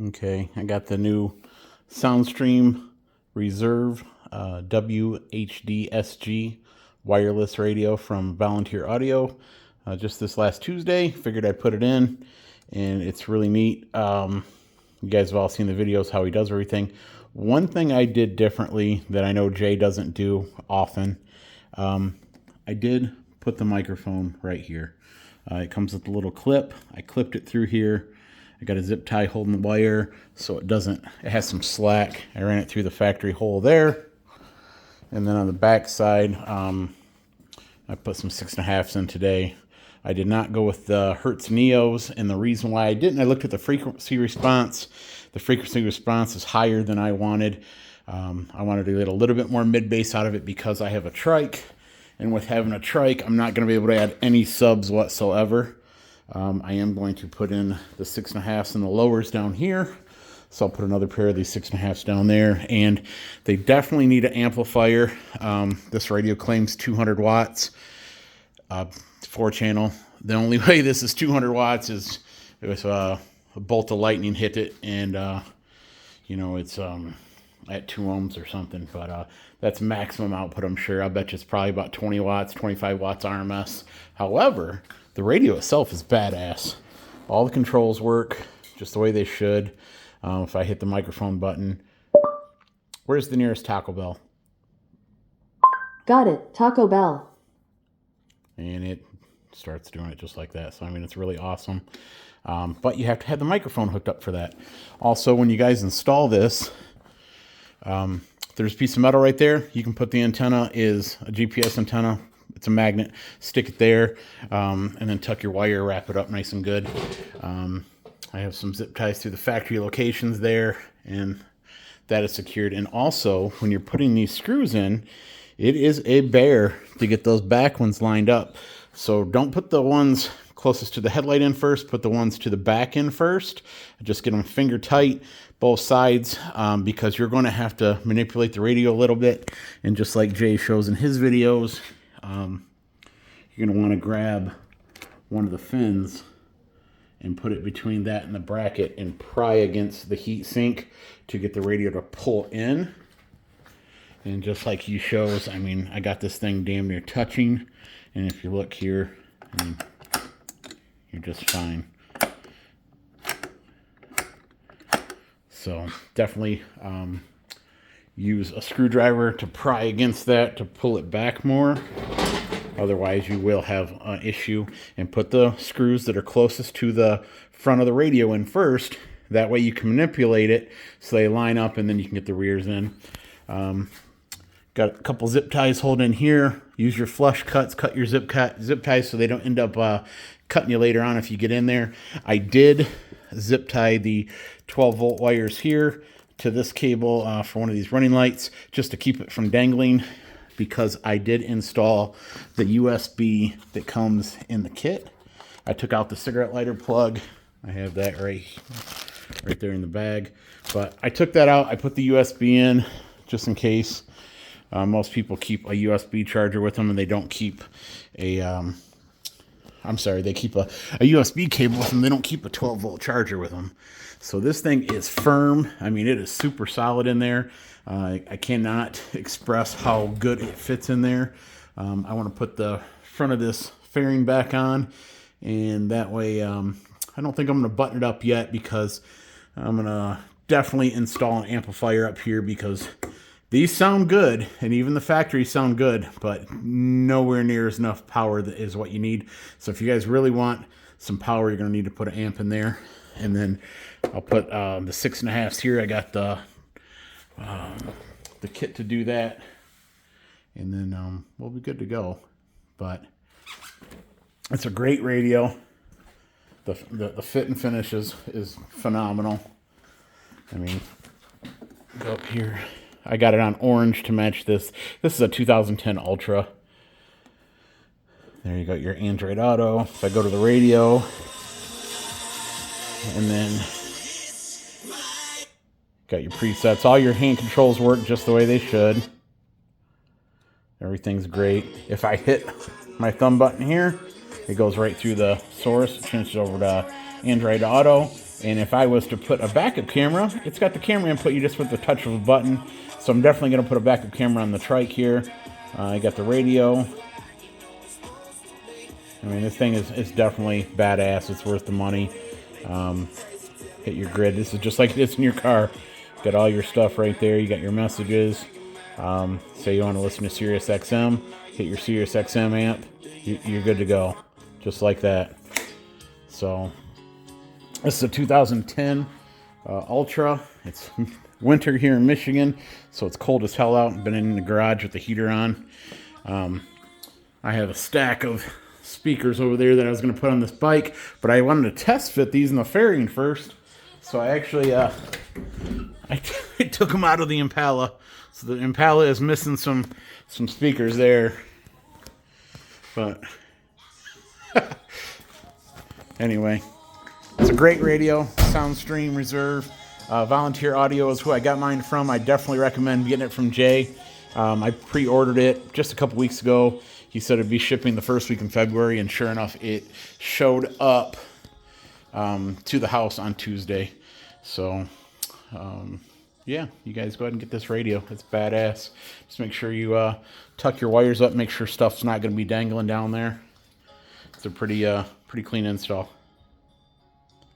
Okay, I got the new Soundstream Reserve WHDSG wireless radio from Volunteer Audio. Just this last Tuesday, figured I'd put it in, and it's really neat. You guys have all seen the videos, how he does everything. One thing I did differently that I know Jay doesn't do often, I did put the microphone right here. It comes with a little clip. I clipped it through here. I got a zip tie holding the wire so it has some slack. I ran it through the factory hole there. And then on the back side, I put some 6.5s in today. I did not go with the Hertz Neos, and the reason why I didn't, I looked at the frequency response. The frequency response is higher than I wanted. I wanted to get a little bit more mid-bass out of it because I have a trike. And with having a trike, I'm not going to be able to add any subs whatsoever. I am going to put in the 6.5s and the lowers down here. So I'll put another pair of these 6.5s down there. And they definitely need an amplifier. This radio claims 200 watts, 4-channel. The only way this is 200 watts is if a bolt of lightning hit it and, it's at 2 ohms or something. But that's maximum output, I'm sure. I bet you it's probably about 20 watts, 25 watts RMS. However, the radio itself is badass. All the controls work just the way they should. If I hit the microphone button, where's the nearest Taco Bell? Got it, Taco Bell. And it starts doing it just like that. So, I mean, it's really awesome. But you have to have the microphone hooked up for that. Also, when you guys install this, there's a piece of metal right there. You can put the antenna, is a GPS antenna. It's a magnet. Stick it there, and then tuck your wire, wrap it up nice and good. I have some zip ties through the factory locations there, and that is secured. And also, when you're putting these screws in, it is a bear to get those back ones lined up. So don't put the ones closest to the headlight in first. Put the ones to the back in first. Just get them finger tight, both sides, because you're going to have to manipulate the radio a little bit. And just like Jay shows in his videos, you're going to want to grab one of the fins and put it between that and the bracket and pry against the heat sink to get the radio to pull in. And just like he shows, I mean, I got this thing damn near touching. And if you look here, I mean, you're just fine. So definitely use a screwdriver to pry against that to pull it back more. Otherwise, you will have an issue. And put the screws that are closest to the front of the radio in first. That way you can manipulate it so they line up, and then you can get the rears in. Got a couple zip ties holding in here. Use your flush cuts. Cut your zip ties so they don't end up cutting you later on if you get in there. I did zip tie the 12-volt wires here to this cable for one of these running lights just to keep it from dangling, because I did install the USB that comes in the kit. I took out the cigarette lighter plug. I have that right there in the bag. But I took that out. I put the USB in just in case. Most people keep a USB charger with them, and they don't keep a... they keep a USB cable with them. They don't keep a 12-volt charger with them. So this thing is firm. I mean, it is super solid in there. I cannot express how good it fits in there. I want to put the front of this fairing back on, and that way I don't think I'm going to button it up yet, because I'm going to definitely install an amplifier up here, because these sound good, and even the factory sound good, but nowhere near as enough power that is what you need. So if you guys really want some power, you're going to need to put an amp in there. And then I'll put the 6.5s here. I got the kit to do that, and then we'll be good to go. But it's a great radio. The fit and finish is phenomenal. I mean, go up here. I got it on orange to match this. This is a 2010 Ultra. There you got your Android Auto. If I go to the radio, and then got your presets. All your hand controls work just the way they should. Everything's great. If I hit my thumb button here, it goes right through the source. It changes over to Android Auto. And if I was to put a backup camera, it's got the camera input, you just put the touch of a button. So I'm definitely going to put a backup camera on the trike here. I got the radio. I mean, this thing is definitely badass. It's worth the money. Hit your grid. This is just like this in your car. Got all your stuff right there. You got your messages. Say you want to listen to Sirius XM. Hit your Sirius XM amp. You're good to go. Just like that. So, this is a 2010 Ultra. It's winter here in Michigan, so it's cold as hell out. I've been in the garage with the heater on. I have a stack of speakers over there that I was going to put on this bike, but I wanted to test fit these in the fairing first. So I actually I took them out of the Impala. So the Impala is missing some speakers there. But anyway, it's a great radio. Soundstream Reserve. Volunteer Audio is who I got mine from. I definitely recommend getting it from Jay. I pre-ordered it just a couple weeks ago. He said it'd be shipping the first week in February, and sure enough, it showed up to the house on Tuesday. So, yeah, you guys go ahead and get this radio. It's badass. Just make sure you tuck your wires up. Make sure stuff's not going to be dangling down there. It's a pretty clean install.